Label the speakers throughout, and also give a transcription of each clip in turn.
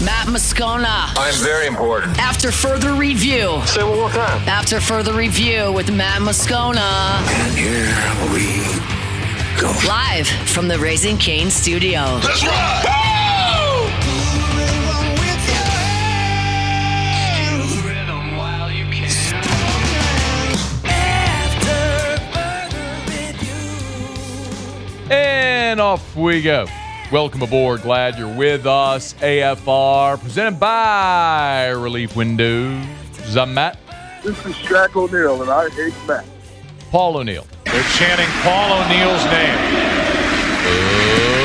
Speaker 1: Matt Moscona.
Speaker 2: I'm very important.
Speaker 1: After further review.
Speaker 2: Say it one more time.
Speaker 1: After further review with Matt Moscona.
Speaker 2: And here we go.
Speaker 1: Live from the Raising Cane studio.
Speaker 2: Let's rock!
Speaker 3: And off we go. Welcome aboard. Glad you're with us. AFR, presented by Relief Windows. I'm Matt.
Speaker 4: This is Shaq O'Neal, and I hate Matt.
Speaker 3: Paul O'Neal.
Speaker 5: They're chanting Paul O'Neal's name.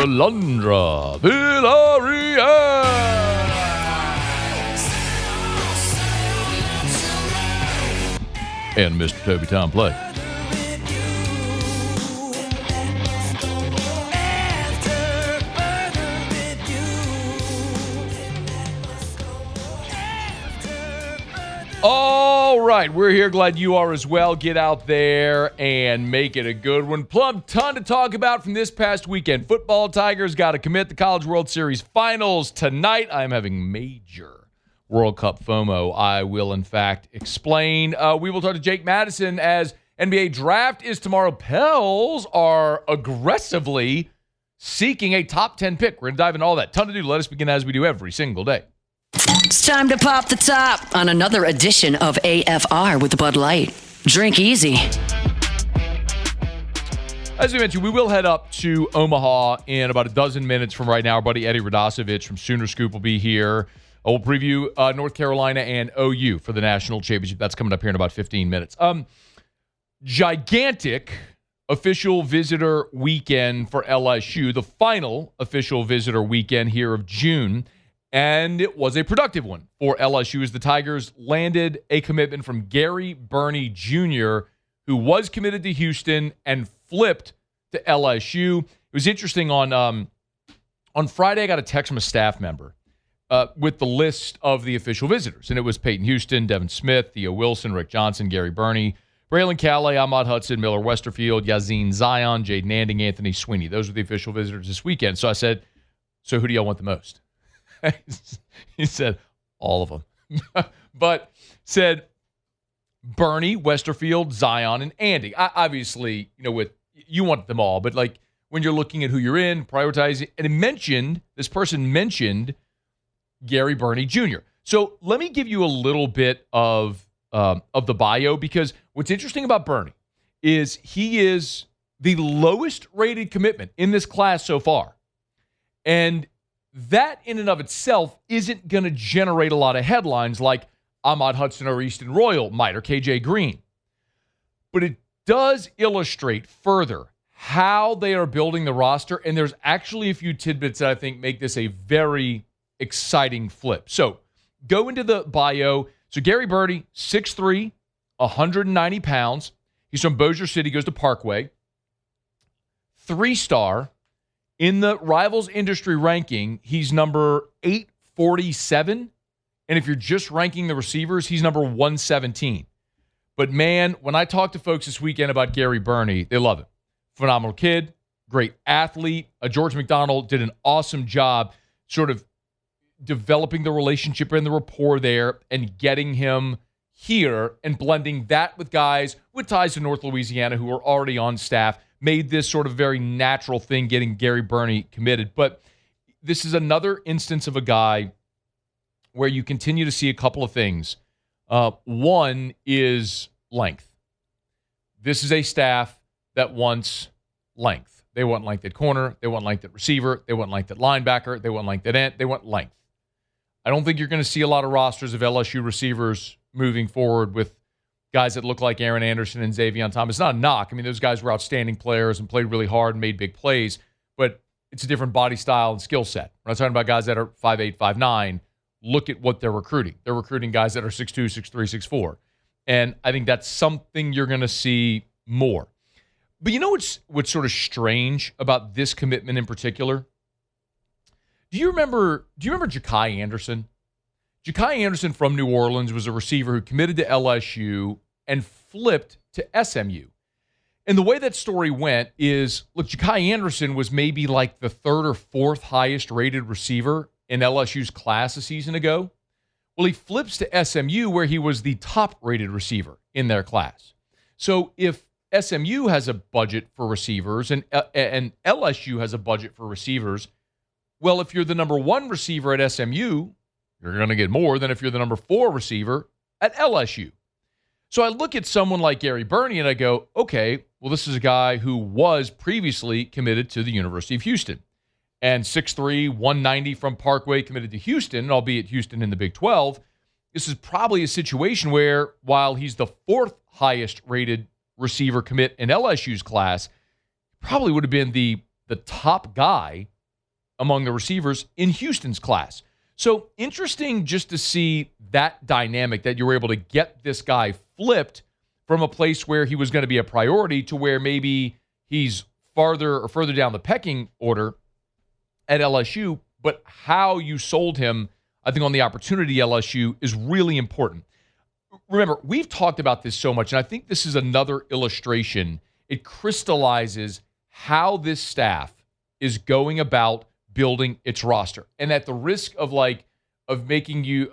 Speaker 3: Alondra Villarreal. And Mr. Toby Tom Play. All right, we're here. Glad you are as well. Get out there and make it a good one. Plum, ton to talk about from this past weekend. Football Tigers got to commit the College World Series finals tonight. I'm having major World Cup FOMO. I will, in fact, explain. We will talk to Jake Madison as NBA draft is tomorrow. Pels are aggressively seeking a top 10 pick. We're going to dive into all that. Ton to do. Let us begin as we do every single day.
Speaker 1: It's time to pop the top on another edition of AFR with Bud Light. Drink easy.
Speaker 3: As we mentioned, we will head up to Omaha in about a dozen minutes from right now. Our buddy Eddie Radosevich from Sooner Scoop will be here. We'll preview North Carolina and OU for the national championship. That's coming up here in about 15 minutes. Gigantic official visitor weekend for LSU, the final official visitor weekend here of June. And it was a productive one for LSU as the Tigers landed a commitment from Gary Burney Jr., who was committed to Houston and flipped to LSU. It was interesting on Friday, I got a text from a staff member with the list of the official visitors. And it was Peyton Houston, Devin Smith, Theo Wilson, Rick Johnson, Gary Burney, Braylon Calais, Ahmad Hudson, Miller Westerfield, Yazin Zion, Jaden Anding, Anthony Sweeney. Those were the official visitors this weekend. So I said, so who do y'all want the most? He said, all of them. But said Burney, Westerfield, Zion, and Andy. Obviously, you want them all, but like when you're looking at who you're in, prioritizing, and this person mentioned Gary Burney Jr. So let me give you a little bit of the bio, because what's interesting about Burney is he is the lowest rated commitment in this class so far. And that in and of itself isn't going to generate a lot of headlines like Ahmad Hudson or Easton Royal might, or KJ Green. But it does illustrate further how they are building the roster, and there's actually a few tidbits that I think make this a very exciting flip. So go into the bio. So Gary Burney, 6'3", 190 pounds. He's from Bossier City, goes to Parkway. 3-star. In the Rivals industry ranking, he's number 847. And if you're just ranking the receivers, he's number 117. But man, when I talked to folks this weekend about Gary Burney, they love him. Phenomenal kid, great athlete. George McDonald did an awesome job sort of developing the relationship and the rapport there and getting him here and blending that with guys with ties to North Louisiana who are already on staff. Made this sort of very natural thing, getting Gary Burney committed. But this is another instance of a guy where you continue to see a couple of things. One is length. This is a staff that wants length. They want length at corner. They want length at receiver. They want length at linebacker. They want length at end. They want length. I don't think you're going to see a lot of rosters of LSU receivers moving forward with guys that look like Aaron Anderson and Xavier Thomas. It's not a knock. I mean, those guys were outstanding players and played really hard and made big plays, but it's a different body style and skill set. We're not talking about guys that are 5'8", 5'9". Look at what they're recruiting. They're recruiting guys that are 6'2", 6'3", 6'4". And I think that's something you're going to see more. But you know what's sort of strange about this commitment in particular? Do you remember Ja'Kai Anderson? Ja'Kai Anderson from New Orleans was a receiver who committed to LSU and flipped to SMU. And the way that story went is, look, Ja'Kai Anderson was maybe like the third or fourth highest rated receiver in LSU's class a season ago. Well, he flips to SMU, where he was the top-rated receiver in their class. So if SMU has a budget for receivers and LSU has a budget for receivers, well, if you're the number 1 receiver at SMU, you're going to get more than if you're the number 4 receiver at LSU. So I look at someone like Gary Burney and I go, okay, well, this is a guy who was previously committed to the University of Houston. And 6'3", 190 from Parkway, committed to Houston, albeit Houston in the Big 12. This is probably a situation where, while he's the 4th highest rated receiver commit in LSU's class, probably would have been the top guy among the receivers in Houston's class. So interesting just to see that dynamic, that you were able to get this guy flipped from a place where he was going to be a priority to where maybe he's further down the pecking order at LSU, but how you sold him, I think, on the opportunity LSU is really important. Remember, we've talked about this so much, and I think this is another illustration. It crystallizes how this staff is going about building its roster. And at the risk of making you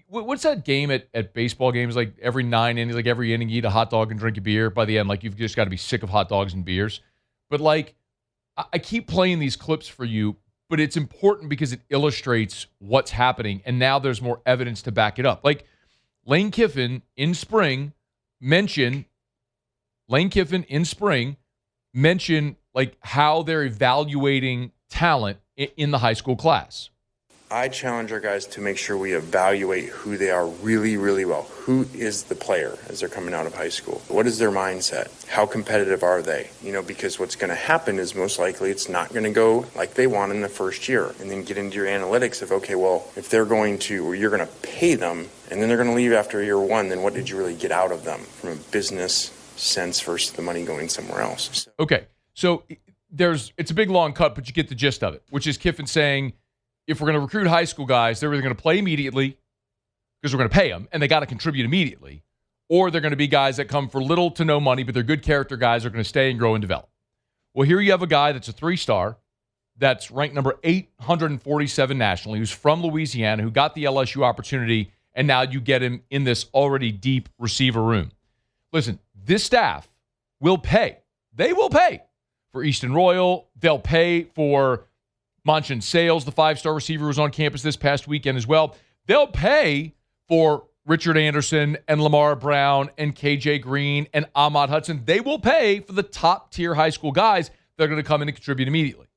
Speaker 3: what's that game at baseball games, like every 9 innings, like every inning you eat a hot dog and drink a beer, by the end like you've just got to be sick of hot dogs and beers. But like, I keep playing these clips for you, but it's important because it illustrates what's happening, and now there's more evidence to back it up. Like Lane Kiffin in spring mentioned like how they're evaluating talent in the high school class.
Speaker 6: I challenge our guys to make sure we evaluate who they are really, really well. Who is the player as they're coming out of high school? What is their mindset? How competitive are they? Because what's going to happen is most likely it's not going to go like they want in the first year. And then get into your analytics of, okay, well, if they're going to, or you're going to pay them, and then they're going to leave after year 1, then what did you really get out of them from a business sense versus the money going somewhere else?
Speaker 3: Okay, so it's a big long cut, but you get the gist of it, which is Kiffin saying, if we're going to recruit high school guys, they're either going to play immediately because we're going to pay them, and they got to contribute immediately, or they're going to be guys that come for little to no money, but they're good character guys who are going to stay and grow and develop. Well, here you have a guy that's a 3-star, that's ranked number 847 nationally, who's from Louisiana, who got the LSU opportunity, and now you get him in this already deep receiver room. Listen, this staff will pay. They will pay for Easton Royal. They'll pay for Manchin Sales, the 5-star receiver who was on campus this past weekend as well. They'll pay for Richard Anderson and Lamar Brown and KJ Green and Ahmad Hudson. They will pay for the top-tier high school guys that are going to come in and contribute immediately.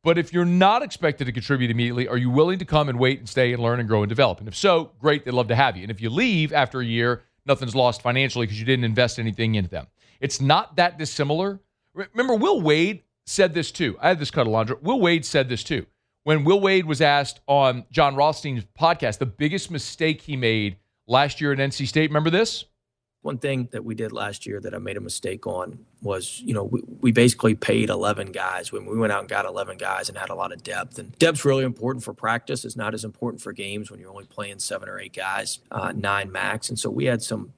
Speaker 3: But if you're not expected to contribute immediately, are you willing to come and wait and stay and learn and grow and develop? And if so, great, they'd love to have you. And if you leave after a year, nothing's lost financially because you didn't invest anything into them. It's not that dissimilar. Remember, Will Wade said this too. I had this cut, Alondra. Will Wade said this too. When Will Wade was asked on John Rothstein's podcast, the biggest mistake he made last year at NC State, remember this?
Speaker 7: One thing that we did last year that I made a mistake on was, we basically paid 11 guys when we went out and got 11 guys and had a lot of depth. And depth's really important for practice. It's not as important for games when you're only playing 7 or 8 guys, 9 max. And so we had some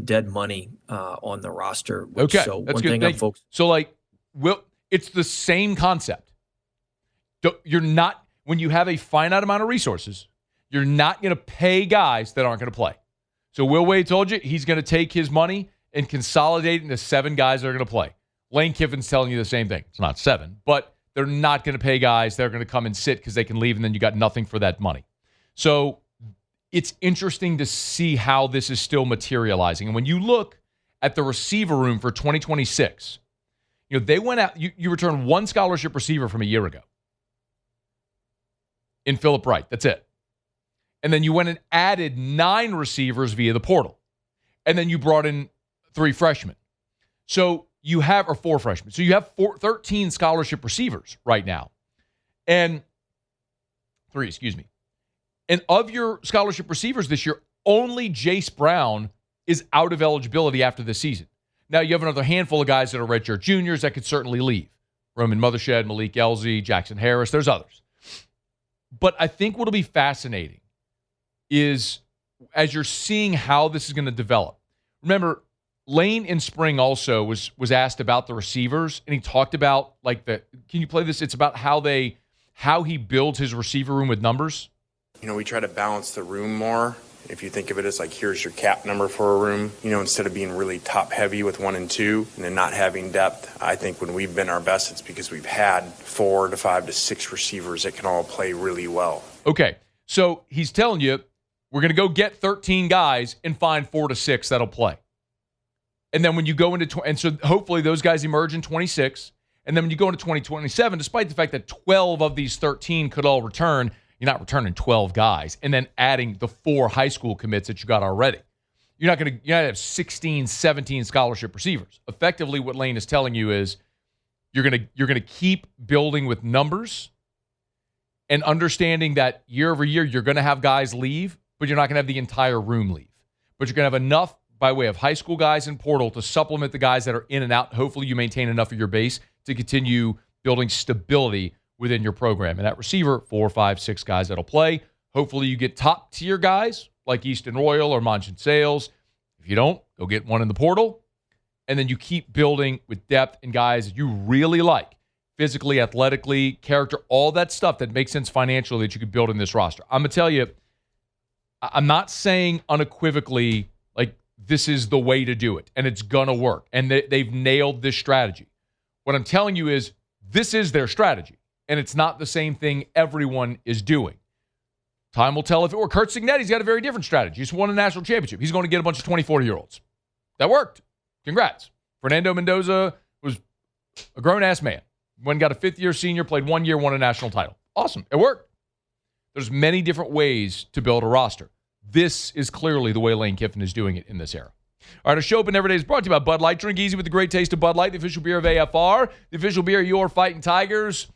Speaker 7: dead money on the roster.
Speaker 3: Okay,
Speaker 7: so
Speaker 3: that's
Speaker 7: one
Speaker 3: good.
Speaker 7: thing I'm focused.
Speaker 3: So it's the same concept. You're not, when you have a finite amount of resources, you're not going to pay guys that aren't going to play. So Will Wade told you he's going to take his money and consolidate into 7 guys that are going to play. Lane Kiffin's telling you the same thing. It's not 7, but they're not going to pay guys that are going to come and sit because they can leave, and then you got nothing for that money. So it's interesting to see how this is still materializing. And when you look at the receiver room for 2026, they went out, you returned 1 scholarship receiver from a year ago in Phillip Wright. That's it. And then you went and added 9 receivers via the portal. And then you brought in 3 freshmen. So you have, or 4 freshmen. So you have 13 scholarship receivers right now. And 3, excuse me. And of your scholarship receivers this year, only Jace Brown is out of eligibility after this season. Now, you have another handful of guys that are redshirt juniors that could certainly leave. Roman Mothershed, Malik Elzy, Jackson Harris, there's others. But I think what'll be fascinating is as you're seeing how this is going to develop. Remember, Lane in spring also was asked about the receivers, and he talked about can you play this? It's about how how he builds his receiver room with numbers?
Speaker 6: We try to balance the room more. If you think of it as like, here's your cap number for a room, instead of being really top heavy with 1 and 2 and then not having depth. I think when we've been our best, it's because we've had 4 to 5 to 6 receivers that can all play really well.
Speaker 3: Okay, so he's telling you, we're going to go get 13 guys and find 4 to 6 that'll play. And then when you go into, and so hopefully those guys emerge in 26. And then when you go into 2027, despite the fact that 12 of these 13 could all return, you're not returning 12 guys and then adding the 4 high school commits that you got already. You're not going to have 16, 17 scholarship receivers. Effectively, what Lane is telling you is you're going to keep building with numbers and understanding that year over year you're going to have guys leave, but you're not going to have the entire room leave. But you're going to have enough by way of high school guys in portal to supplement the guys that are in and out. Hopefully, you maintain enough of your base to continue building stability within your program. And that receiver, 4, 5, 6 guys that'll play. Hopefully you get top tier guys like Easton Royal or Monson Sales. If you don't, go get one in the portal. And then you keep building with depth and guys that you really like. Physically, athletically, character, all that stuff that makes sense financially that you could build in this roster. I'm going to tell you, I'm not saying unequivocally like this is the way to do it and it's going to work. And they've nailed this strategy. What I'm telling you is this is their strategy. And it's not the same thing everyone is doing. Time will tell if it were. Kurt Cignetti's got a very different strategy. He's won a national championship. He's going to get a bunch of 24-year-olds. That worked. Congrats. Fernando Mendoza was a grown-ass man. Went and got a fifth-year senior, played 1 year, won a national title. Awesome. It worked. There's many different ways to build a roster. This is clearly the way Lane Kiffin is doing it in this era. All right, our show Open Every Day is brought to you by Bud Light. Drink easy with the great taste of Bud Light, the official beer of AFR, the official beer of your Fighting Tigers,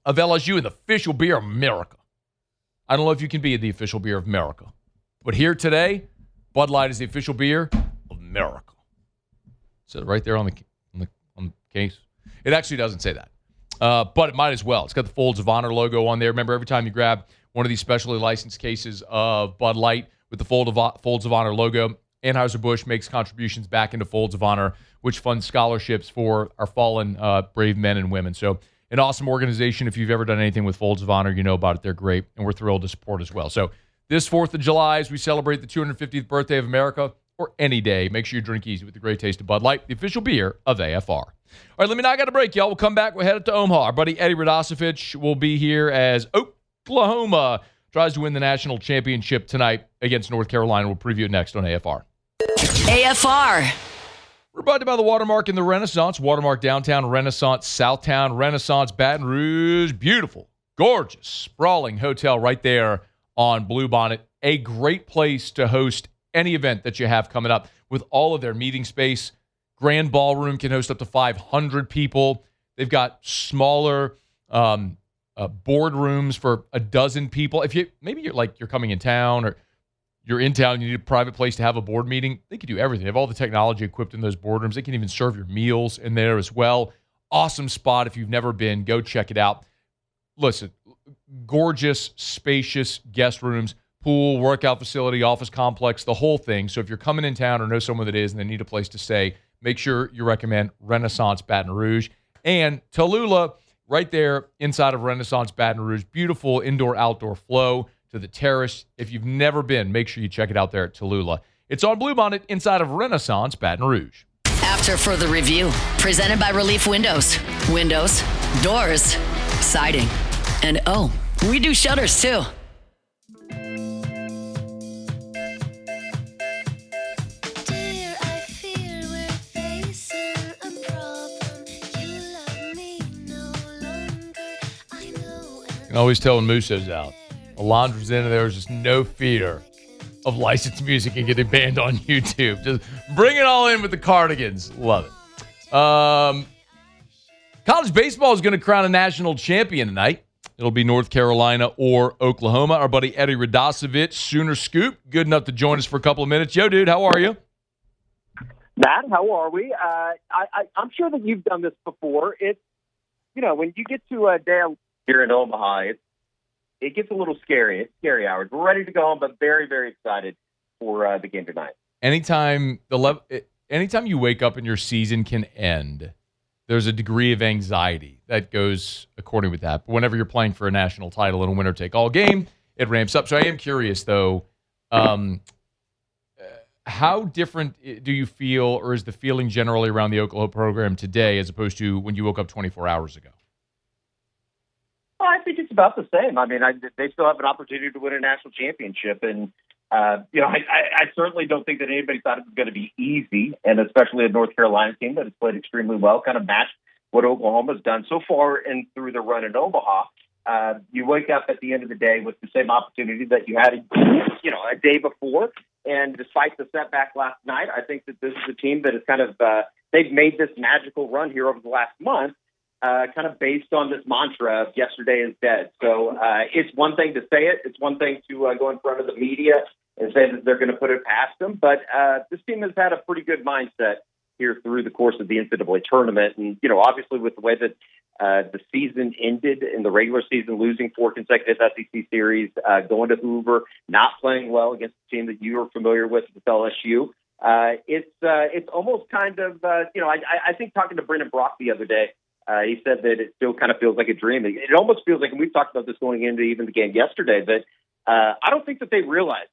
Speaker 3: of LSU, and the official beer of America. I don't know if you can be the official beer of America, but here today, Bud Light is the official beer of America. So right there on the case. It actually doesn't say that, but it might as well. It's got the Folds of Honor logo on there. Remember, every time you grab one of these specially licensed cases of Bud Light with the Folds of Honor logo, Anheuser-Busch makes contributions back into Folds of Honor, which funds scholarships for our fallen brave men and women. So an awesome organization. If you've ever done anything with Folds of Honor, you know about it. They're great, and we're thrilled to support as well. So this 4th of July, as we celebrate the 250th birthday of America, or any day, make sure you drink easy with the great taste of Bud Light, the official beer of AFR. All right, let me not get a break, y'all. We'll come back. We'll head up to Omaha. Our buddy Eddie Radosevich will be here as Oklahoma tries to win the national championship tonight against North Carolina. We'll preview it next on AFR.
Speaker 1: AFR.
Speaker 3: We're brought to you by the Watermark in the Renaissance. Watermark downtown, Renaissance, Southtown, Renaissance, Baton Rouge. Beautiful, gorgeous, sprawling hotel right there on Bluebonnet. A great place to host any event that you have coming up with all of their meeting space. Grand ballroom can host up to 500 people. They've got smaller boardrooms for a dozen people. If you're coming in town or you're in town, you need a private place to have a board meeting, they can do everything. They have all the technology equipped in those boardrooms. They can even serve your meals in there as well. Awesome spot. If you've never been, go check it out. Listen, gorgeous, spacious guest rooms, pool, workout facility, office complex, the whole thing. So if you're coming in town or know someone that is and they need a place to stay, make sure you recommend Renaissance Baton Rouge. And Tallulah, right there inside of Renaissance Baton Rouge, beautiful indoor-outdoor flow to the terrace. If you've never been, make sure you check it out there at Tallulah. It's on Bluebonnet inside of Renaissance Baton Rouge.
Speaker 1: After further review, presented by Relief Windows. Windows, doors, siding, and we do shutters too.
Speaker 3: You can always tell when Musso's out. Alondra's in, and there's just no fear of licensed music and getting banned on YouTube. Just bring it all in with the Cardigans. Love it. College baseball is going to crown a national champion tonight. It'll be North Carolina or Oklahoma. Our buddy Eddie Radosevich, Sooner Scoop, good enough to join us for a couple of minutes. Yo, dude, how are you?
Speaker 8: Matt, how are we? I'm sure that you've done this before. It's, when you get to a day here in Omaha, it gets a little scary. It's scary hours. We're ready to go home, but very, very excited for the game tonight.
Speaker 3: Anytime you wake up and your season can end, there's a degree of anxiety that goes according with that. But whenever you're playing for a national title in a winner-take-all game, it ramps up. So I am curious, though, how different do you feel, or is the feeling generally around the Oklahoma program today as opposed to when you woke up 24 hours ago?
Speaker 8: Well, I think it's about the same. I mean, they still have an opportunity to win a national championship. And, I certainly don't think that anybody thought it was going to be easy, and especially a North Carolina team that has played extremely well, kind of matched what Oklahoma's done so far and through the run in Omaha. You wake up at the end of the day with the same opportunity that you had, a day before. And despite the setback last night, I think that this is a team that is kind of they've made this magical run here over the last month, kind of based on this mantra of yesterday is dead. So it's one thing to say it. It's one thing to go in front of the media and say that they're going to put it past them. But this team has had a pretty good mindset here through the course of the NCAA tournament. And, obviously with the way that the season ended in the regular season, losing 4 consecutive SEC series, going to Hoover, not playing well against the team that you are familiar with LSU. It's almost kind of, I think talking to Brendan Brock the other day, he said that it still kind of feels like a dream. It almost feels like, and we've talked about this going into even the game yesterday, that I don't think that they realize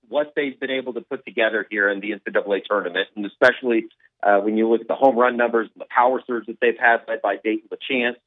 Speaker 8: what they've been able to put together here in the NCAA tournament, and especially when you look at the home run numbers and the power surge that they've had led by Dayton LaChance.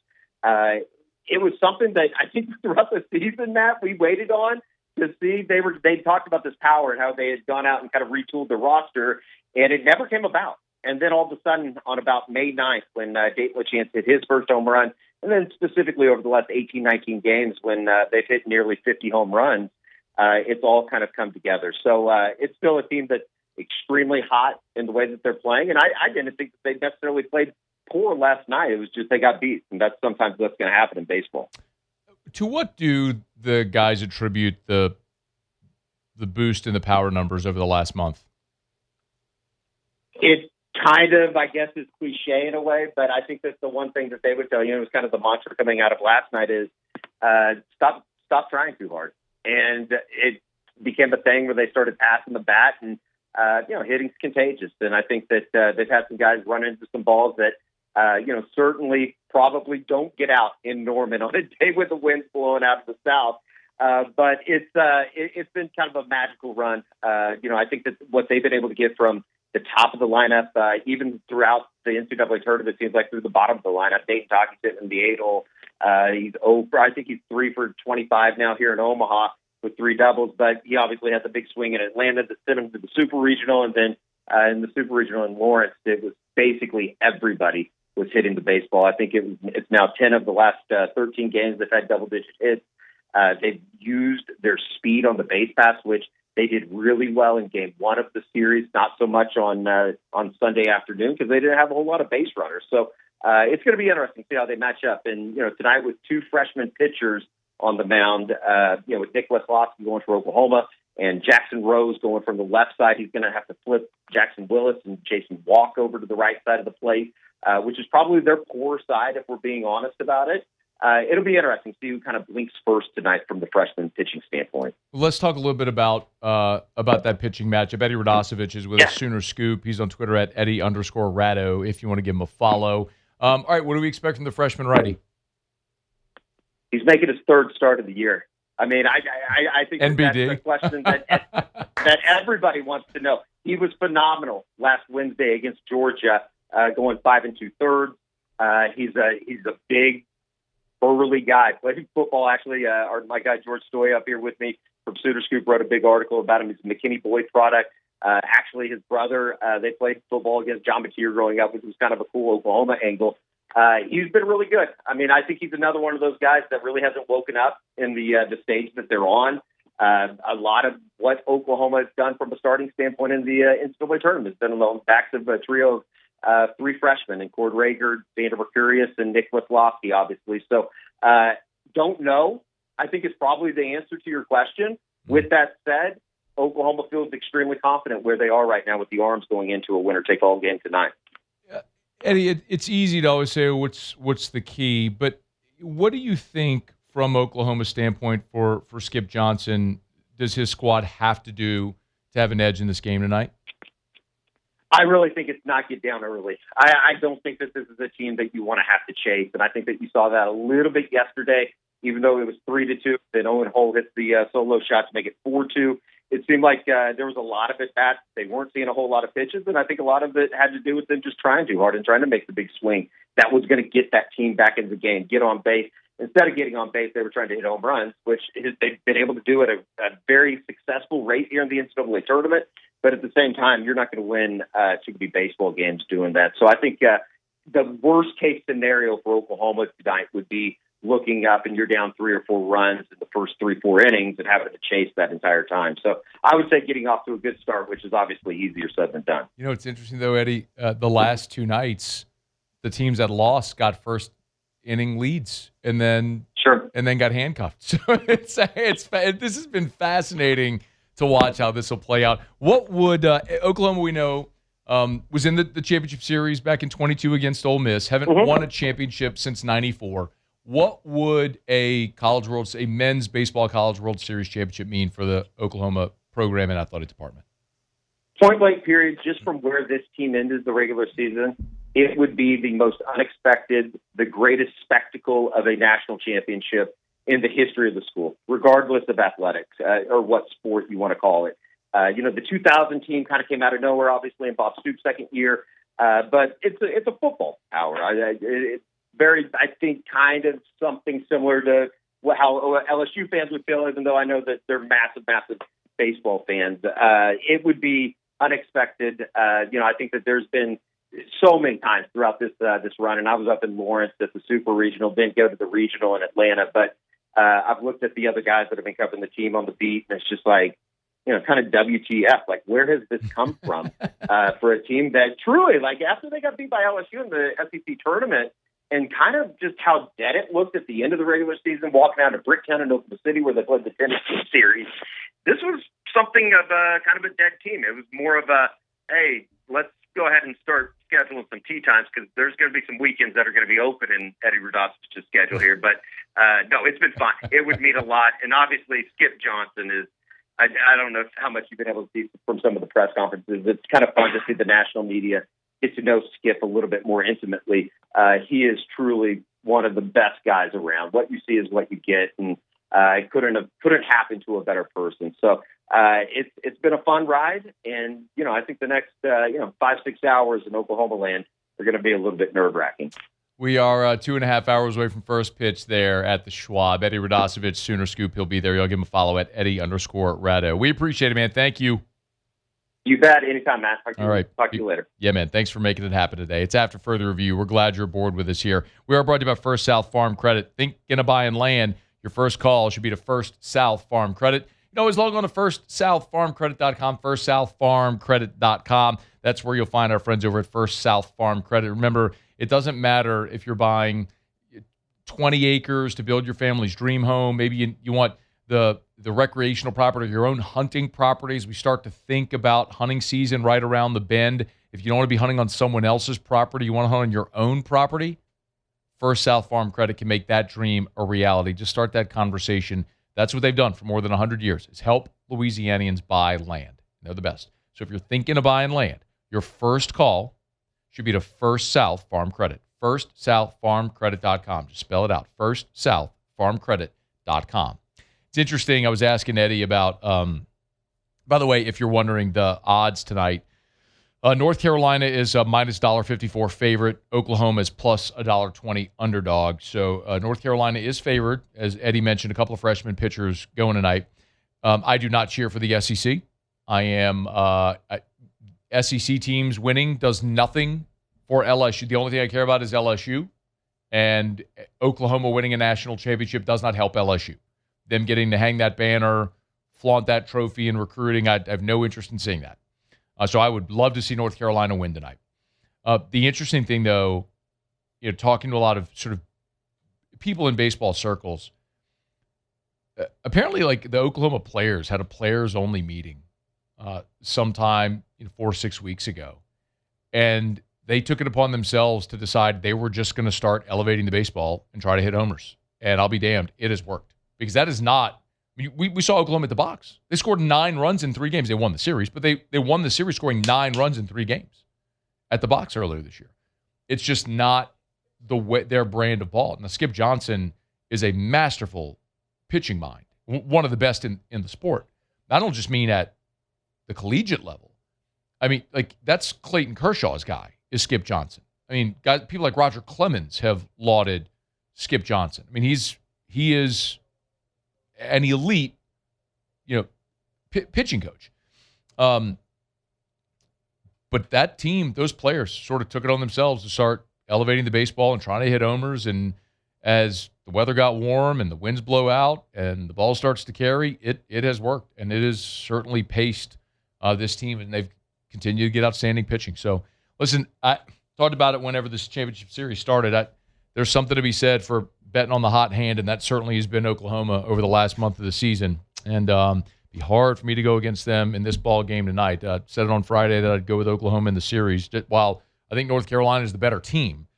Speaker 8: It was something that I think throughout the season, Matt, we waited on to see. They talked about this power and how they had gone out and kind of retooled the roster, and it never came about. And then all of a sudden, on about May 9th, when Dayton LaChance hit his first home run, and then specifically over the last 18, 19 games when they've hit nearly 50 home runs, it's all kind of come together. So it's still a team that's extremely hot in the way that they're playing. And I didn't think that they necessarily played poor last night. It was just they got beat. And that's sometimes what's going to happen in baseball.
Speaker 3: To what do the guys attribute the boost in the power numbers over the last month?
Speaker 8: It kind of, I guess, is cliche in a way, but I think that's the one thing that they would tell you. It was kind of the mantra coming out of last night is stop trying too hard. And it became a thing where they started passing the bat, and hitting's contagious. And I think that they've had some guys run into some balls that certainly probably don't get out in Norman on a day with the wind blowing out of the south. But it's been kind of a magical run. I think that what they've been able to get from the top of the lineup, even throughout the NCAA tournament, it seems like through the bottom of the lineup. Dayton Talkie's sitting in the 8-hole. I think he's 3 for 25 now here in Omaha with 3 doubles, but he obviously has a big swing in Atlanta that sent him to the Super Regional, and then in the Super Regional in Lawrence, it was basically everybody was hitting the baseball. I think it's now 10 of the last 13 games they've had double-digit hits. They've used their speed on the base pass, which they did really well in Game 1 of the series, not so much on Sunday afternoon because they didn't have a whole lot of base runners. So it's going to be interesting to see how they match up. And, tonight with 2 freshman pitchers on the mound, with Nick Wesloski going for Oklahoma and Jackson Rose going from the left side, he's going to have to flip Jackson Willis and Jason Walk over to the right side of the plate, which is probably their poor side if we're being honest about it. It'll be interesting to see who kind of blinks first tonight from the freshman pitching standpoint.
Speaker 3: Let's talk a little bit about that pitching matchup. Eddie Radosevich is with a Sooner Scoop. He's on Twitter at Eddie_Rado if you want to give him a follow. All right, what do we expect from the freshman righty?
Speaker 8: He's making his 3rd start of the year. I mean, I think that's the question that everybody wants to know. He was phenomenal last Wednesday against Georgia, going 5 2/3. He's a big, burly guy. Played football, actually. My guy George Stoy up here with me from Sooner Scoop wrote a big article about him. He's a McKinney Boyd product. Actually, his brother, they played football against John Mateer growing up, which was kind of a cool Oklahoma angle. He's been really good. I mean, I think he's another one of those guys that really hasn't woken up in the stage that they're on. A lot of what Oklahoma has done from a starting standpoint in the NCAA tournament has been on the backs of a trio of 3 freshmen, and Cord Rager, Xander Mercurius, and Nick Wesloski, obviously. So don't know. I think it's probably the answer to your question. With that said, Oklahoma feels extremely confident where they are right now with the arms going into a winner-take-all game tonight.
Speaker 3: Eddie, it's easy to always say what's the key, but what do you think from Oklahoma's standpoint for Skip Johnson does his squad have to do to have an edge in this game tonight?
Speaker 8: I really think it's knock it down early. I don't think that this is a team that you want to have to chase, and I think that you saw that a little bit yesterday. Even though it was 3-2, then Owen Hull hit the solo shot to make it 4-2. It seemed like there was a lot of it that they weren't seeing a whole lot of pitches, and I think a lot of it had to do with them just trying too hard and trying to make the big swing. That was going to get that team back into the game, get on base. Instead of getting on base, they were trying to hit home runs, which they've been able to do at a very successful rate here in the NCAA tournament. But at the same time, you're not going to win Chickadee baseball games doing that. So I think the worst-case scenario for Oklahoma tonight would be looking up and you're down 3 or 4 runs in the first 3-4 innings and having to chase that entire time. So I would say getting off to a good start, which is obviously easier said than done.
Speaker 3: You know, it's interesting, though, Eddie, the last 2 nights, the teams that lost got first inning leads and then got handcuffed. So this has been fascinating to watch how this will play out. What would Oklahoma, we know, was in the championship series back in 22 against Ole Miss, haven't won a championship since 94. What would a men's baseball College World Series championship mean for the Oklahoma program and athletic department?
Speaker 8: Point blank period, just from where this team ended the regular season, it would be the most unexpected, the greatest spectacle of a national championship in the history of the school, regardless of athletics or what sport you want to call it. The 2000 team kind of came out of nowhere, obviously, in Bob Stoops' second year, but it's a football hour. It's very, I think, kind of something similar to how LSU fans would feel, even though I know that they're massive baseball fans. It would be unexpected. I think that there's been so many times throughout this run, and I was up in Lawrence at the Super Regional, didn't go to the Regional in Atlanta, but I've looked at the other guys that have been covering the team on the beat, and it's just like, kind of WTF. Like, where has this come from for a team that truly, like, after they got beat by LSU in the SEC tournament, and kind of just how dead it looked at the end of the regular season, walking out of Bricktown in Oklahoma City where they played the Tennessee series, this was something of a kind of a dead team. It was more of a, hey, let's go ahead and start scheduling some tee times because there's going to be some weekends that are going to be open in Eddie Radosevich's schedule here. But no, it's been fun. It would mean a lot. And obviously Skip Johnson is, I don't know how much you've been able to see from some of the press conferences. It's kind of fun to see the national media get to know Skip a little bit more intimately. He is truly one of the best guys around. What you see is what you get, and it couldn't happen to a better person. So it's been a fun ride, and I think the next 5-6 hours in Oklahoma land are going to be a little bit nerve wracking.
Speaker 3: We are 2.5 hours away from first pitch there at the Schwab. Eddie Radosevich, Sooner Scoop, he'll be there. You'll give him a follow at Eddie_Rado. We appreciate it, man. Thank you.
Speaker 8: You bet. Anytime, Matt. Talk to you later.
Speaker 3: Yeah, man. Thanks for making it happen today. It's after further review. We're glad you're aboard with us here. We are brought to you by First South Farm Credit. Thinking of buying land? Your first call should be to First South Farm Credit. You can always log on to FirstSouthFarmCredit.com, FirstSouthFarmCredit.com. That's where you'll find our friends over at First South Farm Credit. Remember, it doesn't matter if you're buying 20 acres to build your family's dream home. Maybe you want the recreational property, your own hunting properties. We start to think about hunting season right around the bend. If you don't want to be hunting on someone else's property, you want to hunt on your own property, First South Farm Credit can make that dream a reality. Just start that conversation. That's what they've done for more than 100 years, is help Louisianians buy land. They're the best. So if you're thinking of buying land, your first call should be to First South Farm Credit. FirstSouthFarmCredit.com. Just spell it out. FirstSouthFarmCredit.com. It's interesting. I was asking Eddie about, by the way, if you're wondering, the odds tonight. North Carolina is a minus $1.54 favorite. Oklahoma is plus $1.20 underdog. So North Carolina is favored. As Eddie mentioned, a couple of freshman pitchers going tonight. I do not cheer for the SEC. SEC teams winning does nothing for LSU. The only thing I care about is LSU. And Oklahoma winning a national championship does not help LSU. Them getting to hang that banner, flaunt that trophy in recruiting, I have no interest in seeing that. So I would love to see North Carolina win tonight. The interesting thing, though, talking to a lot of sort of people in baseball circles, apparently, like, the Oklahoma players had a players-only meeting sometime 4 or 6 weeks ago, and they took it upon themselves to decide they were just going to start elevating the baseball and try to hit homers. And I'll be damned, it has worked. Because that is not I mean, we saw Oklahoma at the box. They scored 9 runs in 3 games. They won the series, but they won the series scoring 9 runs in 3 games at the box earlier this year. It's just not their brand of ball. Now, Skip Johnson is a masterful pitching mind, one of the best in the sport. I don't just mean at the collegiate level. I mean, like, that's Clayton Kershaw's guy, is Skip Johnson. I mean, guys, people like Roger Clemens have lauded Skip Johnson. I mean, he is an elite, pitching coach. But that team, those players sort of took it on themselves to start elevating the baseball and trying to hit homers. And as the weather got warm and the winds blow out and the ball starts to carry, it has worked. And it has certainly paced this team, and they've continued to get outstanding pitching. So, listen, I talked about it whenever this championship series started. There's something to be said for betting on the hot hand, and that certainly has been Oklahoma over the last month of the season. And be hard for me to go against them in this ball game tonight. Said it on Friday that I'd go with Oklahoma in the series. While I think North Carolina is the better team,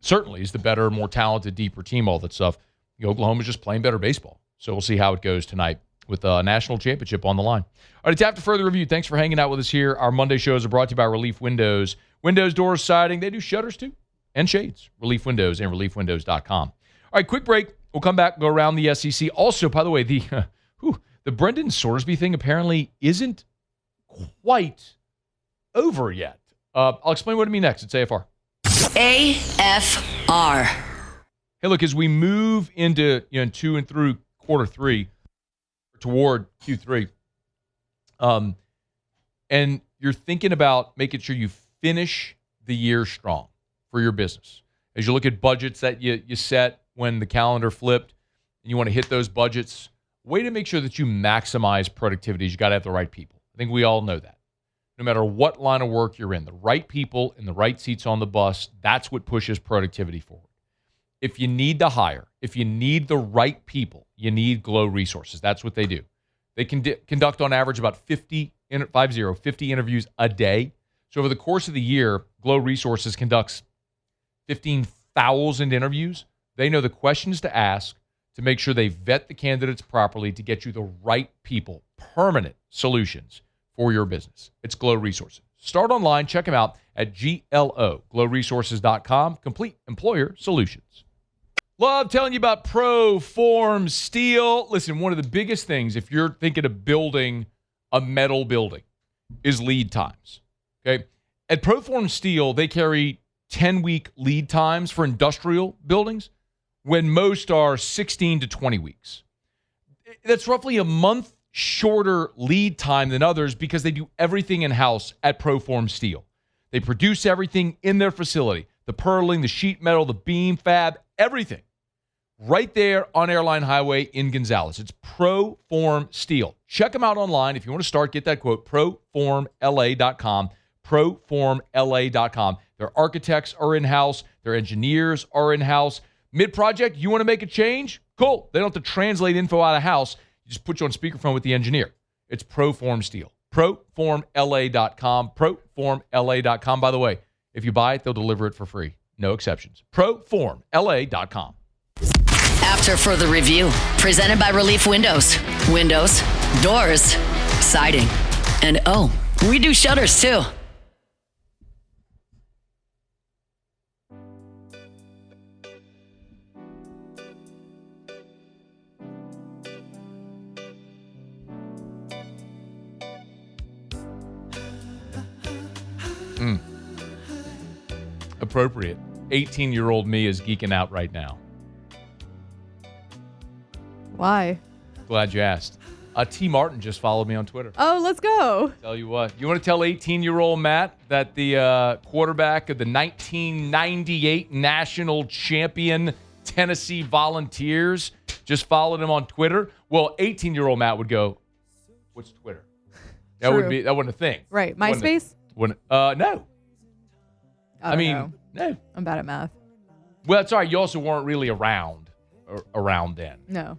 Speaker 3: certainly is the better, more talented, deeper team, all that stuff. Oklahoma's just playing better baseball. So we'll see how it goes tonight with a national championship on the line. All right, it's After Further Review. Thanks for hanging out with us here. Our Monday shows are brought to you by Relief Windows. Windows, doors, siding. They do shutters too, and shades. Relief Windows and reliefwindows.com. All right, quick break. We'll come back and go around the SEC. Also, by the way, the Brendan Sorsby thing apparently isn't quite over yet. I'll explain what I mean next. It's AFR.
Speaker 1: AFR.
Speaker 3: Hey, look, as we move into two and through quarter 3 toward Q3, and you're thinking about making sure you finish the year strong for your business. As you look at budgets that you set when the calendar flipped, and you want to hit those budgets, way to make sure that you maximize productivity is you got to have the right people. I think we all know that. No matter what line of work you're in, the right people in the right seats on the bus, that's what pushes productivity forward. If you need to hire, if you need the right people, you need Glow Resources. That's what they do. They can conduct on average about 50 interviews a day. So over the course of the year, Glow Resources conducts 15,000 interviews. They know the questions to ask to make sure they vet the candidates properly to get you the right people, permanent solutions for your business. It's Glow Resources. Start online. Check them out at glowresources.com. Complete employer solutions. Love telling you about ProForm Steel. Listen, one of the biggest things, if you're thinking of building a metal building, is lead times. Okay? At ProForm Steel, they carry 10-week lead times for industrial buildings when most are 16 to 20 weeks. That's roughly a month shorter lead time than others because they do everything in-house at ProForm Steel. They produce everything in their facility. The purling, the sheet metal, the beam fab, everything. Right there on Airline Highway in Gonzales. It's ProForm Steel. Check them out online. If you want to start, get that quote, proformla.com, proformla.com. Their architects are in-house. Their engineers are in-house. Mid-project, you want to make a change? Cool. They don't have to translate info out of house. You just put you on speakerphone with the engineer. It's ProForm Steel. Proformla.com, proformla.com. By the way, if you buy it, they'll deliver it for free. No exceptions. Proformla.com.
Speaker 1: After Further Review, presented by Relief Windows. Windows, doors, siding. And oh, we do shutters too.
Speaker 3: Appropriate. 18-year-old me is geeking out right now.
Speaker 9: Why?
Speaker 3: Glad you asked. T. Martin just followed me on Twitter.
Speaker 9: Oh, let's go.
Speaker 3: Tell you what. You want to tell 18-year-old Matt that the quarterback of the 1998 national champion Tennessee Volunteers just followed him on Twitter? Well, 18-year-old Matt would go, what's Twitter? That wasn't a thing.
Speaker 9: Right. MySpace?
Speaker 3: No.
Speaker 9: No.
Speaker 3: No.
Speaker 9: I'm bad at math.
Speaker 3: Well, that's all right. You also weren't really around then.
Speaker 9: No.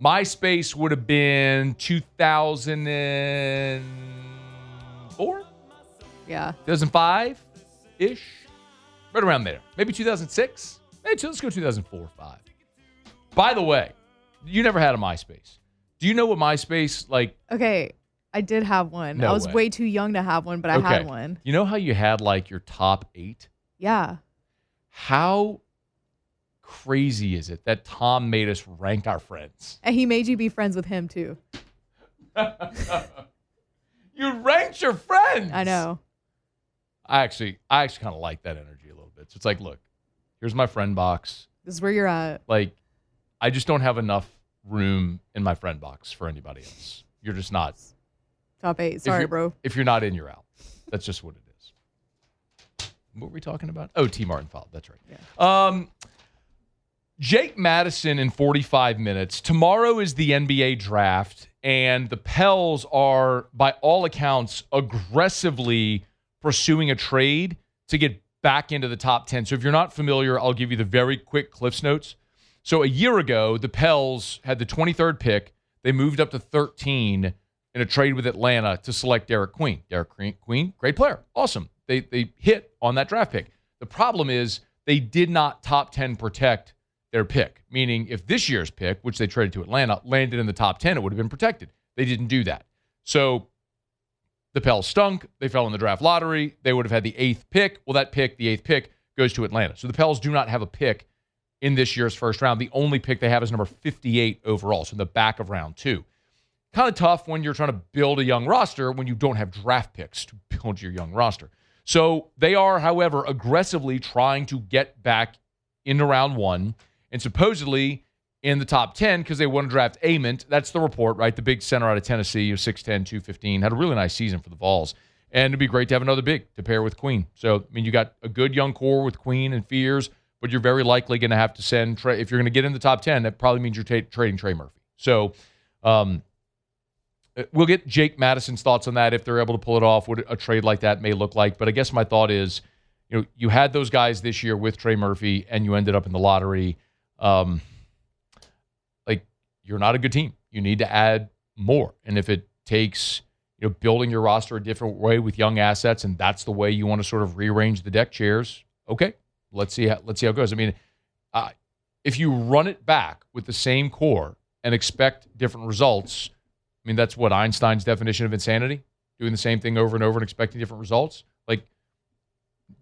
Speaker 3: MySpace would have been 2004?
Speaker 9: Yeah.
Speaker 3: 2005-ish? Right around there. Maybe 2006? Maybe let's go 2004 or 5. By the way, You never had a MySpace. Do you know what MySpace, like?
Speaker 9: Okay, I did have one.
Speaker 3: No
Speaker 9: I was
Speaker 3: way.
Speaker 9: way too young to have one, but I had one.
Speaker 3: You know how you had, like, your top 8?
Speaker 9: Yeah.
Speaker 3: How crazy is it that Tom made us rank our friends?
Speaker 9: And he made you be friends with him, too.
Speaker 3: You ranked your friends.
Speaker 9: I know.
Speaker 3: I actually kind of like that energy a little bit. So it's like, look, here's my friend box.
Speaker 9: This is where you're at.
Speaker 3: Like, I just don't have enough room in my friend box for anybody else. You're just not.
Speaker 9: Top 8. Sorry, bro.
Speaker 3: If you're not in, you're out. That's just what it is. What were we talking about? Oh, T. Martin fouled. That's right.
Speaker 9: Yeah.
Speaker 3: Jake Madison in 45 minutes. Tomorrow is the NBA draft, and the Pels are, by all accounts, aggressively pursuing a trade to get back into the top 10. So if you're not familiar, I'll give you the very quick Cliffs Notes. So a year ago, the Pels had the 23rd pick. They moved up to 13 in a trade with Atlanta to select Derek Queen. Derek Queen, great player. Awesome. They hit on that draft pick. The problem is they did not top 10 protect their pick, meaning if this year's pick, which they traded to Atlanta, landed in the top 10, it would have been protected. They didn't do that. So the Pels stunk. They fell in the draft lottery. They would have had the 8th pick. Well, that pick, the 8th pick, goes to Atlanta. So the Pels do not have a pick in this year's first round. The only pick they have is number 58 overall, so in the back of round 2. Kind of tough when you're trying to build a young roster when you don't have draft picks to build your young roster. So they are, however, aggressively trying to get back into round 1 and supposedly in the top 10 because they want to draft Ament. That's the report, right? The big center out of Tennessee, 6'10", 215, had a really nice season for the Vols. And it'd be great to have another big to pair with Queen. So, I mean, you got a good young core with Queen and Fears, but you're very likely going to have to send Trey. If you're going to get in the top 10, that probably means you're trading Trey Murphy. So, we'll get Jake Madison's thoughts on that if they're able to pull it off, what a trade like that may look like. But I guess my thought is, you had those guys this year with Trey Murphy, and you ended up in the lottery. You're not a good team. You need to add more. And if it takes, building your roster a different way with young assets, and that's the way you want to sort of rearrange the deck chairs, okay, let's see how it goes. I mean, if you run it back with the same core and expect different results, I mean, that's what Einstein's definition of insanity, doing the same thing over and over and expecting different results. Like,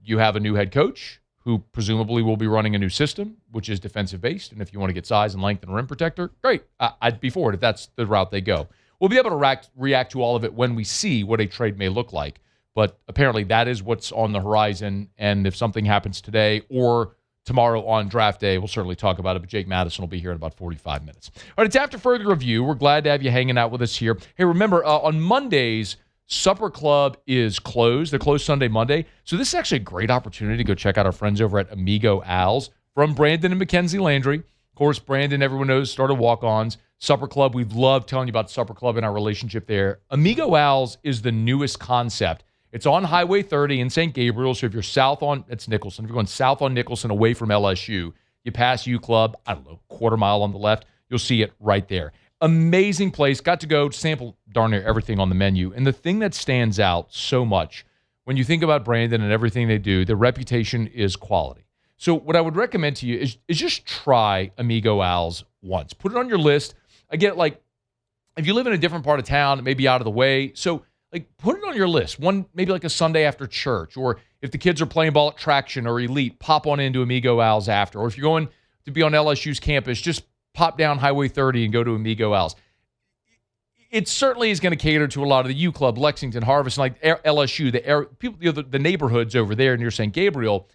Speaker 3: you have a new head coach who presumably will be running a new system, which is defensive-based. And if you want to get size and length and a rim protector, great. I'd be for it if that's the route they go. We'll be able to react to all of it when we see what a trade may look like. But apparently that is what's on the horizon. And if something happens today or tomorrow on draft day, we'll certainly talk about it. But Jake Madison will be here in about 45 minutes. All right, it's After Further Review. We're glad to have you hanging out with us here. Hey, remember, on Mondays, Supper Club is closed. They're closed Sunday, Monday. So this is actually a great opportunity to go check out our friends over at Amigo Al's from Brandon and Mackenzie Landry. Of course, Brandon, everyone knows, started Walk-Ons. Supper Club, we've loved telling you about Supper Club and our relationship there. Amigo Al's is the newest concept. It's on Highway 30 in St. Gabriel. So if you're it's Nicholson. If you're going south on Nicholson away from LSU, you pass U Club, quarter mile on the left, you'll see it right there. Amazing place. Got to go sample darn near everything on the menu. And the thing that stands out so much when you think about Brandon and everything they do, their reputation is quality. So what I would recommend to you is just try Amigo Al's once. Put it on your list. Again, if you live in a different part of town, it may be out of the way. So put it on your list. One, maybe a Sunday after church, or if the kids are playing ball at Traction or Elite, pop on into Amigo Al's after. Or if you're going to be on LSU's campus, just pop down Highway 30 and go to Amigo Al's. It certainly is going to cater to a lot of the U Club, Lexington, Harvest, and LSU, the neighborhoods over there near St. Gabriel.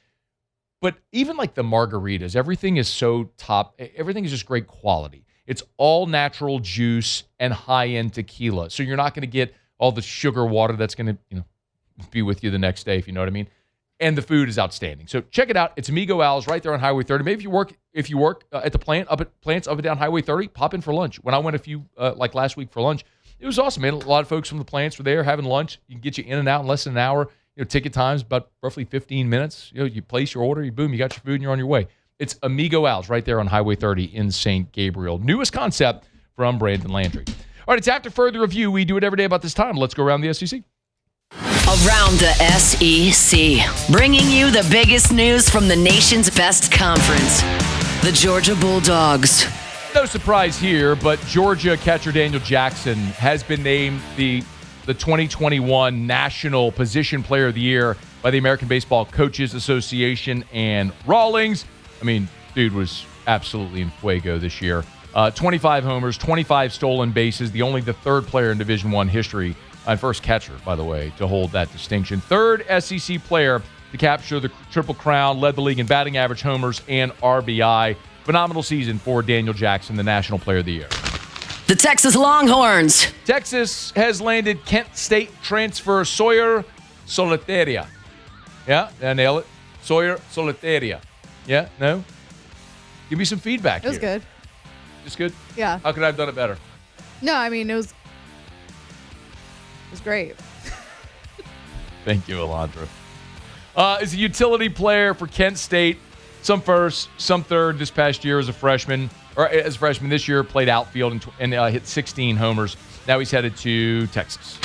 Speaker 3: But even the margaritas, everything is so top. Everything is just great quality. It's all natural juice and high-end tequila. So you're not going to get all the sugar water that's going to be with you the next day, if you know what I mean. And the food is outstanding. So check it out. It's Amigo Al's right there on Highway 30. Maybe if you work at the plants up and down Highway 30, pop in for lunch. When I went last week for lunch, it was awesome, man. A lot of folks from the plants were there having lunch. You can get you in and out in less than an hour. Ticket time's about roughly 15 minutes. You place your order, you got your food, and you're on your way. It's Amigo Al's right there on Highway 30 in St. Gabriel. Newest concept from Brandon Landry. All right, it's After Further Review. We do it every day about this time. Let's go around the SEC.
Speaker 1: Around the SEC, bringing you the biggest news from the nation's best conference. The Georgia Bulldogs
Speaker 3: No surprise here, but Georgia catcher Daniel Jackson has been named the 2021 National Position Player of the Year by the American Baseball Coaches Association and Rawlings. I mean, dude was absolutely in fuego this year. 25 homers, 25 stolen bases, the third player in Division I history, and first catcher, by the way, to hold that distinction. Third SEC player to capture the Triple Crown, led the league in batting average, homers, and RBI. Phenomenal season for Daniel Jackson, the National Player of the Year.
Speaker 1: The Texas Longhorns.
Speaker 3: Texas has landed Kent State transfer Sawyer Solitaria. Yeah, did I nail it? Sawyer Solitaria. Yeah, no? Give me some feedback
Speaker 9: It was good.
Speaker 3: Just good?
Speaker 9: Yeah.
Speaker 3: How could I have done it better?
Speaker 9: No, I mean, it was great.
Speaker 3: Thank you, Alondra. Is a utility player for Kent State. Some first, some third this past year as a freshman. Or as a freshman this year, played outfield and hit 16 homers. Now he's headed to Texas.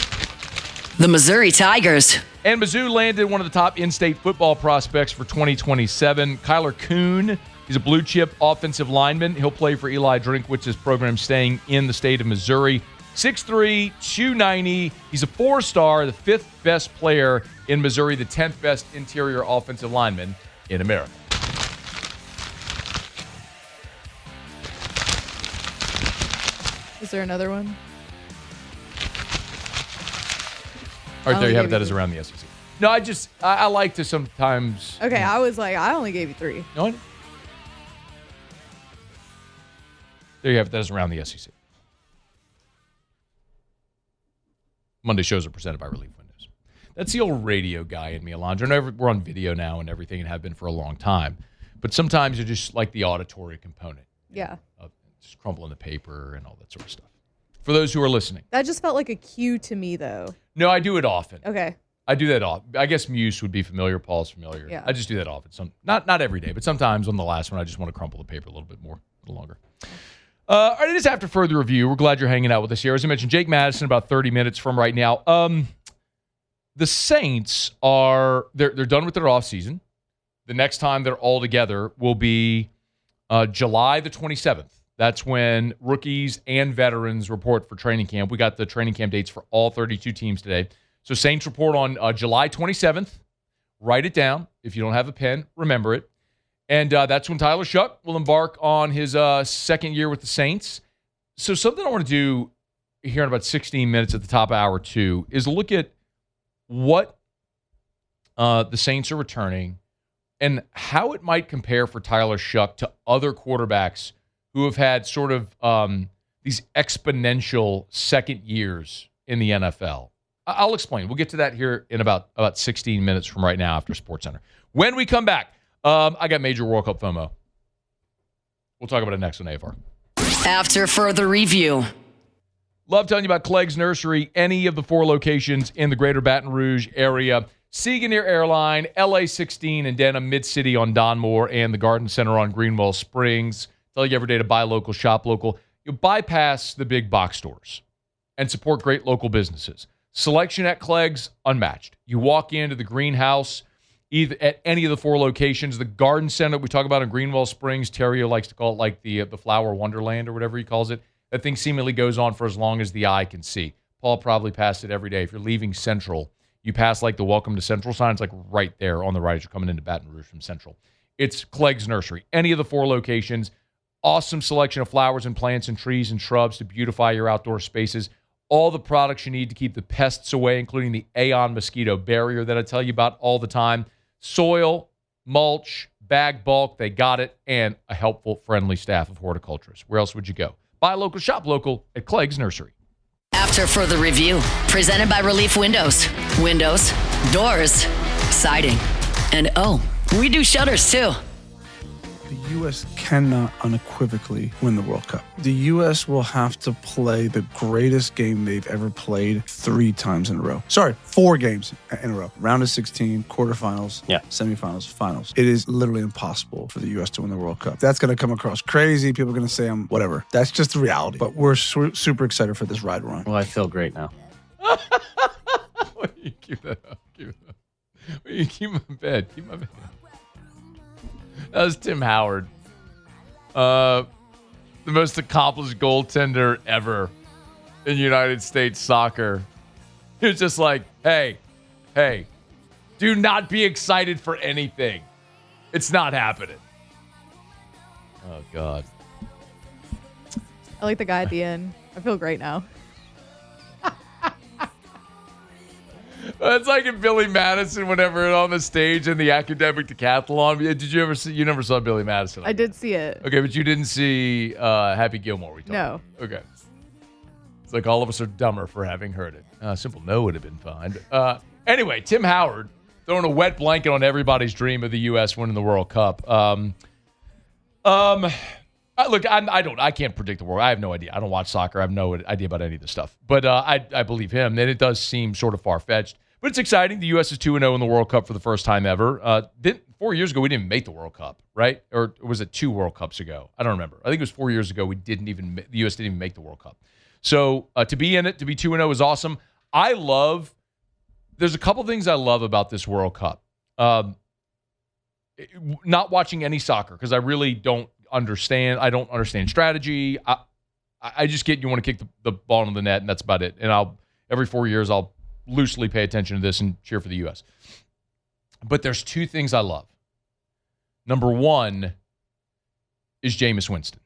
Speaker 1: The Missouri Tigers.
Speaker 3: And Mizzou landed one of the top in-state football prospects for 2027, Kyler Kuhn. He's a blue-chip offensive lineman. He'll play for Eli Drinkwitz's program staying in the state of Missouri. 6'3", 290. He's a four-star, the fifth best player in Missouri, the 10th best interior offensive lineman in America.
Speaker 9: Is there another one?
Speaker 3: All right, there you have it. That is around the SEC. No, I like to sometimes.
Speaker 9: Okay, I was like, I only gave you 3.
Speaker 3: No, there you have it. That is around the SEC. Monday shows are presented by Relief Windows. That's the old radio guy in me, Alondra. I know we're on video now and everything and have been for a long time. But sometimes you just like the auditory component.
Speaker 9: Yeah.
Speaker 3: Of just crumpling the paper and all that sort of stuff. For those who are listening.
Speaker 9: That just felt like a cue to me, though.
Speaker 3: No, I do it often.
Speaker 9: Okay.
Speaker 3: I do that often. I guess Muse would be familiar. Paul's familiar.
Speaker 9: Yeah.
Speaker 3: I just do that often. Not every day, but sometimes on the last one, I just want to crumple the paper a little bit more, a little longer. All right, it is after further review. We're glad you're hanging out with us here. As I mentioned, Jake Madison about 30 minutes from right now. The Saints they're done with their offseason. The next time they're all together will be July the 27th. That's when rookies and veterans report for training camp. We got the training camp dates for all 32 teams today. So Saints report on July 27th. Write it down. If you don't have a pen, remember it. And that's when Tyler Shuck will embark on his second year with the Saints. So something I want to do here in about 16 minutes at the top of hour 2 is look at what the Saints are returning and how it might compare for Tyler Shuck to other quarterbacks who have had sort of these exponential second years in the NFL. I'll explain. We'll get to that here in about 16 minutes from right now after SportsCenter. When we come back, I got major World Cup FOMO. We'll talk about it next on AFR.
Speaker 1: After further review.
Speaker 3: Love telling you about Clegg's Nursery, any of the 4 locations in the greater Baton Rouge area. Sigourney Airline, LA 16 in Denham, Mid-City on Donmore, and the Garden Center on Greenwell Springs. Tell you every day to buy local, shop local. You'll bypass the big box stores and support great local businesses. Selection at Clegg's, unmatched. You walk into the greenhouse, either at any of the 4 locations. The Garden Center we talk about in Greenwell Springs, Terrio likes to call it like the Flower Wonderland or whatever he calls it. That thing seemingly goes on for as long as the eye can see. Paul probably passed it every day. If you're leaving Central, you pass like the Welcome to Central sign. It's like right there on the right as you're coming into Baton Rouge from Central. It's Clegg's Nursery. Any of the 4 locations. Awesome selection of flowers and plants and trees and shrubs to beautify your outdoor spaces. All the products you need to keep the pests away, including the Aeon mosquito barrier that I tell you about all the time. Soil, mulch, bag bulk, they got it, and a helpful, friendly staff of horticulturists. Where else would you go? Buy local, shop local at Clegg's Nursery.
Speaker 1: After further review, presented by Relief Windows. Windows, doors, siding, and we do shutters too.
Speaker 10: The U.S. cannot unequivocally win the World Cup. The U.S. will have to play the greatest game they've ever played 3 times in a row. Sorry, 4 games in a row. Round of 16, quarterfinals, semifinals, finals. It is literally impossible for the U.S. to win the World Cup. That's going to come across crazy. People are going to say I'm whatever. That's just the reality. But we're super excited for this ride we're on.
Speaker 11: Well, I feel great now.
Speaker 3: Keep that up. Keep it up. Keep my bed. Keep my bed. That was Tim Howard. the most accomplished goaltender ever in United States soccer. He was just like, hey, do not be excited for anything. It's not happening. Oh, God.
Speaker 9: I like the guy at the end. I feel great now.
Speaker 3: It's like in Billy Madison, whenever on the stage in the academic decathlon. Did you ever see? You never saw Billy Madison.
Speaker 9: I did see it.
Speaker 3: Okay, but you didn't see Happy Gilmore.
Speaker 9: No.
Speaker 3: Okay. It's like all of us are dumber for having heard it. A simple no would have been fine. Anyway, Tim Howard throwing a wet blanket on everybody's dream of the U.S. winning the World Cup. Look, I can't predict the world. I have no idea. I don't watch soccer. I have no idea about any of this stuff. But I believe him. And it does seem sort of far-fetched. But it's exciting. The U.S. is 2-0 in the World Cup for the first time ever. 4 years ago, we didn't even make the World Cup, right? Or was it 2 World Cups ago? I don't remember. I think it was 4 years ago. The U.S. didn't even make the World Cup. So to be in it, to be 2-0 is awesome. There's a couple things I love about this World Cup. Not watching any soccer because I really don't understand. I don't understand strategy. I just get you want to kick the ball into the net, and that's about it. And every 4 years I'll loosely pay attention to this and cheer for the U.S. But there's two things I love. Number one is Jameis Winston.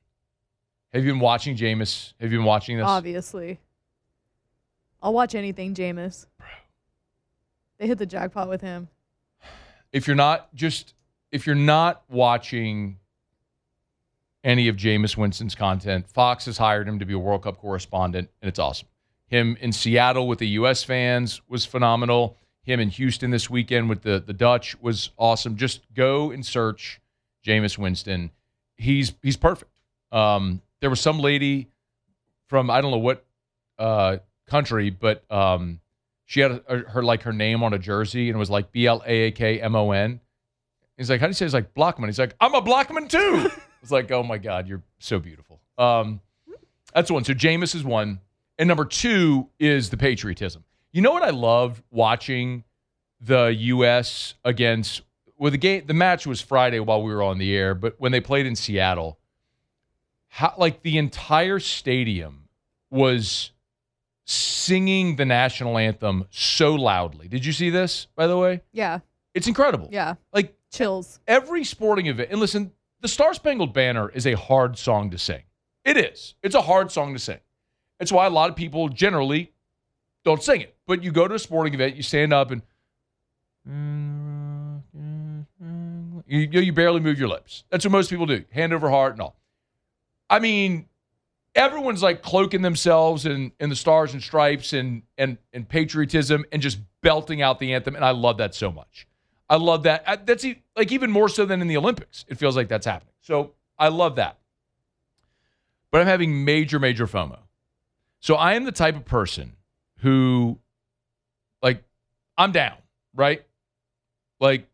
Speaker 3: Have you been watching Jameis? Have you been watching this?
Speaker 9: Obviously. I'll watch anything, Jameis. Bro. They hit the jackpot with him.
Speaker 3: If you're not watching any of Jameis Winston's content, Fox has hired him to be a World Cup correspondent, and it's awesome. Him in Seattle with the U.S. fans was phenomenal. Him in Houston this weekend with the Dutch was awesome. Just go and search Jameis Winston. He's perfect. There was some lady from I don't know what country, but she had her name on a jersey and it was like Blaakmon. He's like, how do you say it? It's like Blockman. He's like, I'm a Blockman too. It's like, oh my God, you're so beautiful. That's one. So Jameis is one. And number two is the patriotism. You know what I loved watching the U.S. against the match was Friday while we were on the air, but when they played in Seattle, the entire stadium was singing the national anthem so loudly. Did you see this, by the way?
Speaker 9: Yeah.
Speaker 3: It's incredible.
Speaker 9: Yeah.
Speaker 3: Like
Speaker 9: chills.
Speaker 3: Every sporting event. And listen, the Star Spangled Banner is a hard song to sing. It is. It's a hard song to sing. It's why a lot of people generally don't sing it. But you go to a sporting event, you stand up and you barely move your lips. That's what most people do. Hand over heart and all. I mean, everyone's like cloaking themselves in the stars and stripes and patriotism and just belting out the anthem. And I love that so much. I love that. That's like even more so than in the Olympics. It feels like that's happening. So I love that. But I'm having major, major FOMO. So I am the type of person who, like, I'm down, right? Like,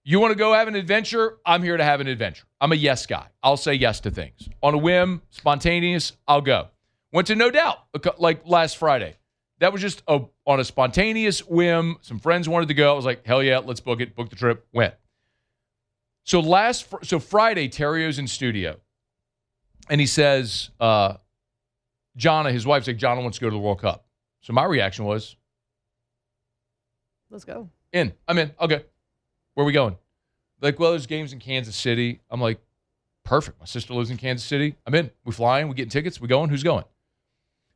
Speaker 3: you want to go have an adventure? I'm here to have an adventure. I'm a yes guy. I'll say yes to things. On a whim, spontaneous, I'll go. Went to No Doubt, like last Friday. That was just on a spontaneous whim. Some friends wanted to go. I was like, hell yeah, let's book it. Book the trip. Went. So Friday, Terrio's in studio. And he says, Jonna, his wife's like, Jonna wants to go to the World Cup. So my reaction was,
Speaker 9: let's go.
Speaker 3: I'm in. Okay. Where are we going? Like, well, there's games in Kansas City. I'm like, perfect. My sister lives in Kansas City. I'm in. We flying. We getting tickets. We going. Who's going?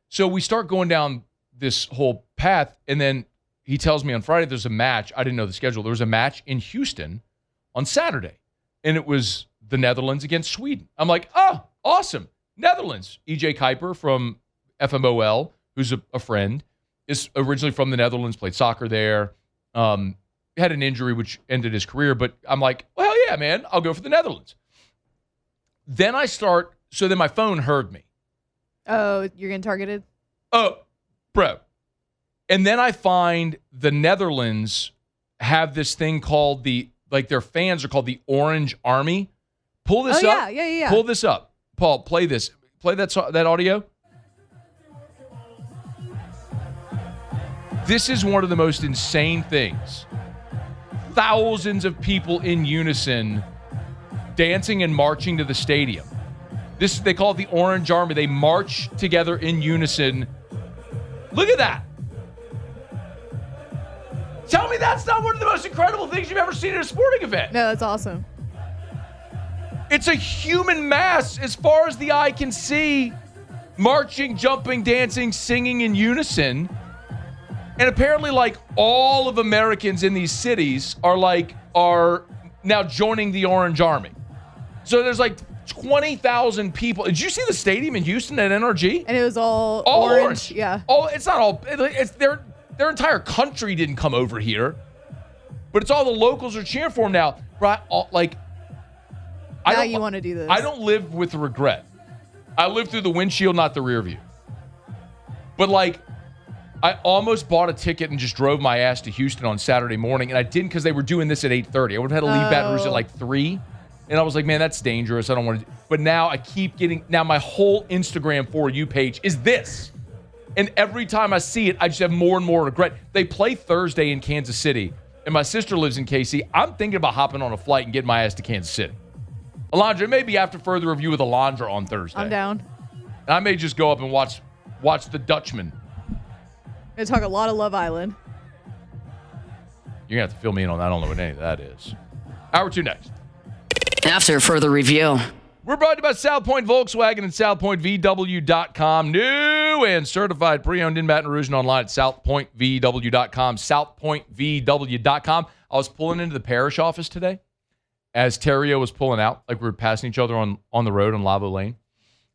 Speaker 3: So we start going down this whole path. And then he tells me on Friday there's a match. I didn't know the schedule. There was a match in Houston on Saturday. And it was the Netherlands against Sweden. I'm like, oh, awesome. Netherlands. EJ Kuiper from FMOL, who's a friend, is originally from the Netherlands, played soccer there. Had an injury which ended his career, but I'm like, well, hell yeah, man, I'll go for the Netherlands. Then then my phone heard me.
Speaker 9: Oh, you're getting targeted?
Speaker 3: Oh, bro. And then I find the Netherlands have this thing called their fans are called the Orange Army. Pull this up.
Speaker 9: Yeah.
Speaker 3: Pull this up. Paul, play this. Play that audio. This is one of the most insane things. Thousands of people in unison dancing and marching to the stadium. They call it the Orange Army. They march together in unison. Look at that. Tell me that's not one of the most incredible things you've ever seen at a sporting event.
Speaker 9: No, that's awesome.
Speaker 3: It's a human mass as far as the eye can see, marching, jumping, dancing, singing in unison. And apparently, like, all of Americans in these cities are now joining the Orange Army. So there's like 20,000 people. Did you see the stadium in Houston at NRG?
Speaker 9: And it was all
Speaker 3: orange.
Speaker 9: Yeah.
Speaker 3: Oh, it's not all. It's their entire country didn't come over here, but it's all the locals are cheering for them now. Right?
Speaker 9: Now you want to do this.
Speaker 3: I don't live with regret. I live through the windshield, not the rear view. But like, I almost bought a ticket and just drove my ass to Houston on Saturday morning, and I didn't because they were doing this at 8:30. I would have had to leave Baton Rouge at like 3. And I was like, man, that's dangerous. I don't want to. But now I keep getting. Now my whole Instagram For You page is this. And every time I see it, I just have more and more regret. They play Thursday in Kansas City, and my sister lives in KC. I'm thinking about hopping on a flight and getting my ass to Kansas City. Alondra, maybe after further review with Alondra on Thursday.
Speaker 9: I'm down.
Speaker 3: And I may just go up and watch The Dutchman.
Speaker 9: Gonna talk a lot of Love Island.
Speaker 3: You're going to have to fill me in on that. I don't know what any of that is. Hour 2 next.
Speaker 1: After further review.
Speaker 3: We're brought to you by South Point Volkswagen and SouthPointVW.com. New and certified pre-owned in Baton Rouge and online at SouthPointVW.com. SouthPointVW.com. I was pulling into the parish office today as Terrio was pulling out, like we were passing each other on the road on Lavo Lane.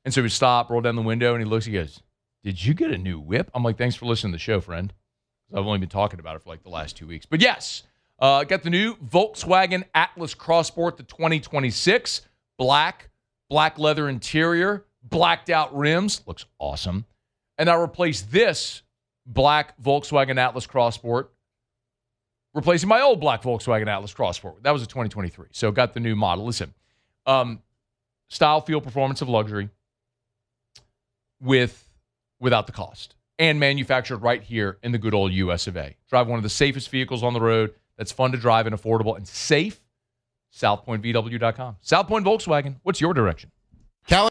Speaker 3: And so we stopped, rolled down the window, and he looks, he goes, "Did you get a new whip?" I'm like, "Thanks for listening to the show, friend." I've only been talking about it for like the last 2 weeks. But yes, got the new Volkswagen Atlas Crossport, the 2026. Black leather interior, blacked out rims. Looks awesome. And I replaced this black Volkswagen Atlas Crossport, replacing my old black Volkswagen Atlas Crossport. That was a 2023. So got the new model. Listen, style, feel, performance of luxury without the cost. And manufactured right here in the good old US of A. Drive one of the safest vehicles on the road that's fun to drive and affordable and safe. SouthPointVW.com. South Point Volkswagen, what's your direction?